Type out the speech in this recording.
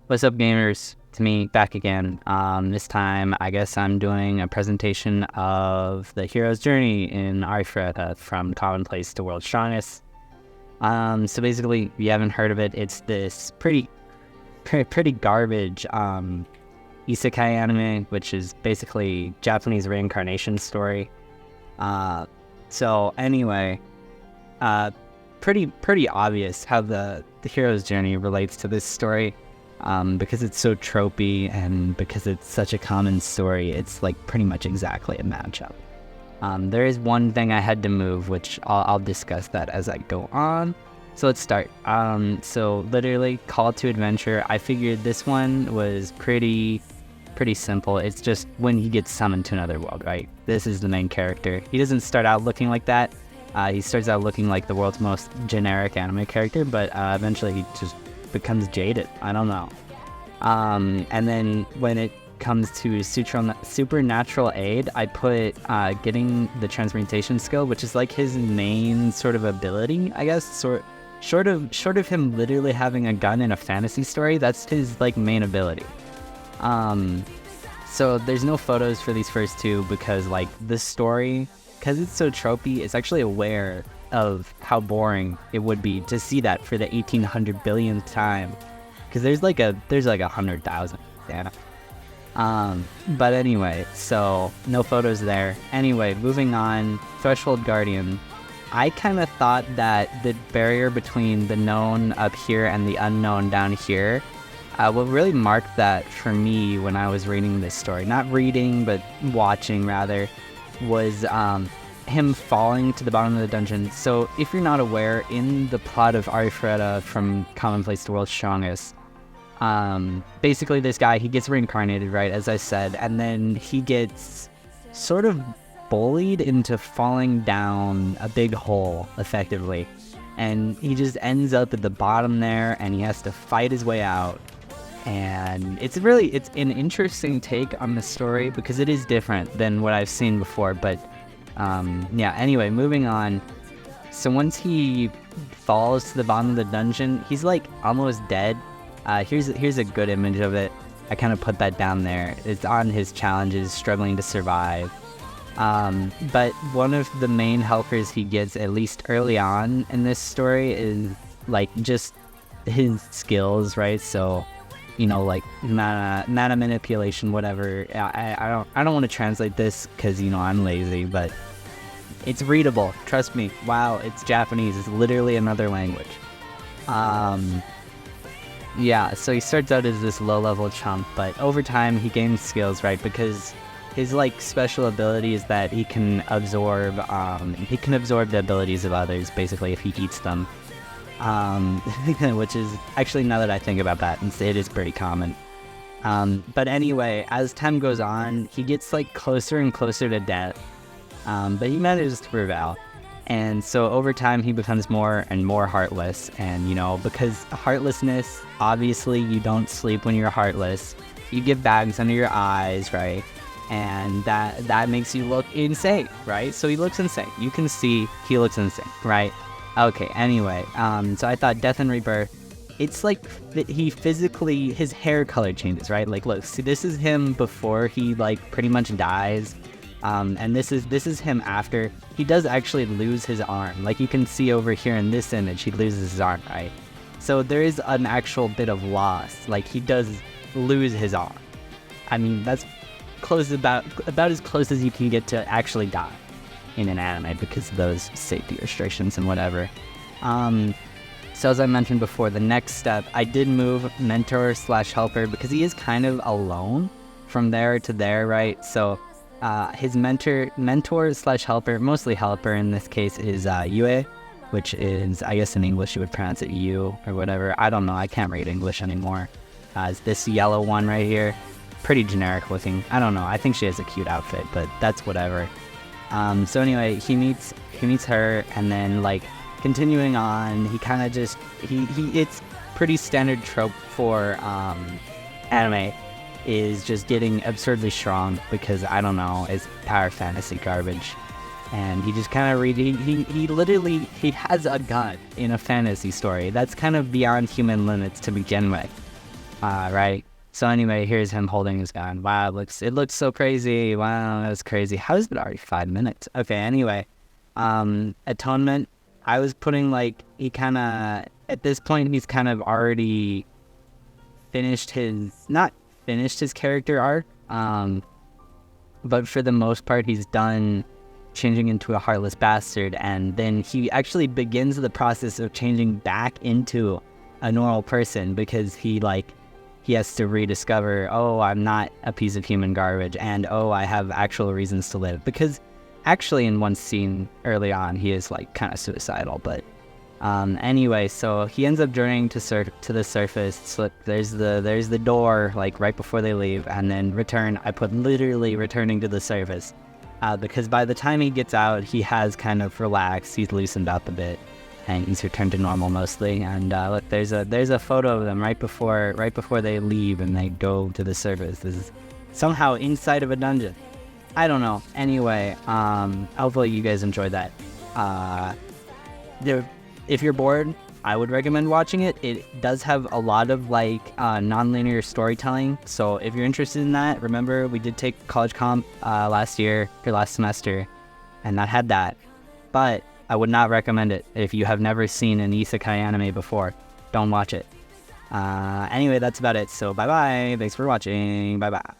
What's up, gamers? It's me back again. This time, I guess I'm doing a presentation of the hero's journey in Arifureta from commonplace to world's strongest. So basically, if you haven't heard of it, it's this pretty garbage isekai anime, which is basically Japanese reincarnation story. So anyway, pretty obvious how the hero's journey relates to this story. Because it's so tropey and because it's such a common story, it's like pretty much exactly a matchup. There is one thing I had to move, which I'll discuss that as I go on. So let's start. So literally, call to adventure. I figured this one was pretty simple. It's just when he gets summoned to another world, right? This is the main character. He doesn't start out looking like that. He starts out looking like the world's most generic anime character, but eventually he just becomes jaded. I don't know. And then when it comes to supernatural aid, I put getting the transmutation skill, which is like his main sort of ability, I guess. Short of him literally having a gun in a fantasy story, that's his like main ability. So there's no photos for these first two because like the story, because it's so tropey, it's actually aware of how boring it would be to see that for the 1800 billionth time, because there's like 100,000. Yeah. But anyway, so no photos there. Anyway, moving on. Threshold Guardian. I kind of thought that the barrier between the known up here and the unknown down here, what really marked that for me when I was reading this story, not reading but watching rather, was him falling to the bottom of the dungeon. So if you're not aware, in the plot of Arifureta from commonplace to world's strongest, basically this guy, he gets reincarnated, right, as I said, and then he gets sort of bullied into falling down a big hole, effectively, and he just ends up at the bottom there, and he has to fight his way out. And it's an interesting take on the story because it is different than what I've seen before, but yeah, anyway, moving on. So once he falls to the bottom of the dungeon, he's like almost dead. Here's a good image of it. I kind of put that down there. It's on his challenges, struggling to survive. But one of the main helpers he gets, at least early on in this story, is like just his skills, right? So, you know, like mana manipulation, whatever. I don't want to translate this because, you know, I'm lazy, but it's readable. Trust me. Wow, it's Japanese. It's literally another language. Yeah, so he starts out as this low-level chump, but over time he gains skills, right? Because his like special ability is that he can absorb the abilities of others, basically, if he eats them. Which is actually, now that I think about that, it is pretty common. But anyway, as time goes on, he gets like closer and closer to death, but he manages to prevail. And so over time, he becomes more and more heartless. And, you know, because heartlessness, obviously you don't sleep when you're heartless. You get bags under your eyes, right? And that makes you look insane, right? So he looks insane. You can see he looks insane, right? Okay, anyway, so I thought Death and Rebirth, it's like he physically, his hair color changes, right? Like, look, see, this is him before he, like, pretty much dies, and this is him after. He does actually lose his arm. Like, you can see over here in this image, he loses his arm, right? So there is an actual bit of loss. Like, he does lose his arm. I mean, that's about as close as you can get to actually die in an anime because of those safety restrictions and whatever. So as I mentioned before, the next step, I did move mentor/helper because he is kind of alone from there to there, right? So his mentor/helper, mostly helper in this case, is Yue, which is, I guess in English you would pronounce it you or whatever. I don't know, I can't read English anymore. It's this yellow one right here. Pretty generic looking. I don't know, I think she has a cute outfit, but that's whatever. So anyway, he meets her, and then like continuing on, he kind of just it's pretty standard trope for anime, is just getting absurdly strong because, I don't know, it's power fantasy garbage. And he just kind of he literally has a gun in a fantasy story. That's kind of beyond human limits to begin with. right? So anyway, here's him holding his gun. Wow, it looks so crazy. Wow, that was crazy. How is it already 5 minutes? Okay, anyway, atonement. I was putting like he kind of at this point he's kind of already finished his not finished his character arc. But for the most part, he's done changing into a heartless bastard, and then he actually begins the process of changing back into a normal person because he has to rediscover, oh, I'm not a piece of human garbage, and oh, I have actual reasons to live. Because actually in one scene early on, he is like kind of suicidal, but anyway, so he ends up journeying to the surface. So look, there's the door like right before they leave, and then return. I put literally returning to the surface, because by the time he gets out, he has kind of relaxed. He's loosened up a bit, and he's returned to normal mostly. And look, there's a photo of them right before they leave and they go to the surface. This is somehow inside of a dungeon. I don't know. Anyway, hopefully you guys enjoyed that. If you're bored, I would recommend watching it. It does have a lot of non-linear storytelling. So if you're interested in that, remember we did take college comp last semester, and that had that. But I would not recommend it if you have never seen an isekai anime before. Don't watch it. Anyway, that's about it. So bye bye. Thanks for watching. Bye bye.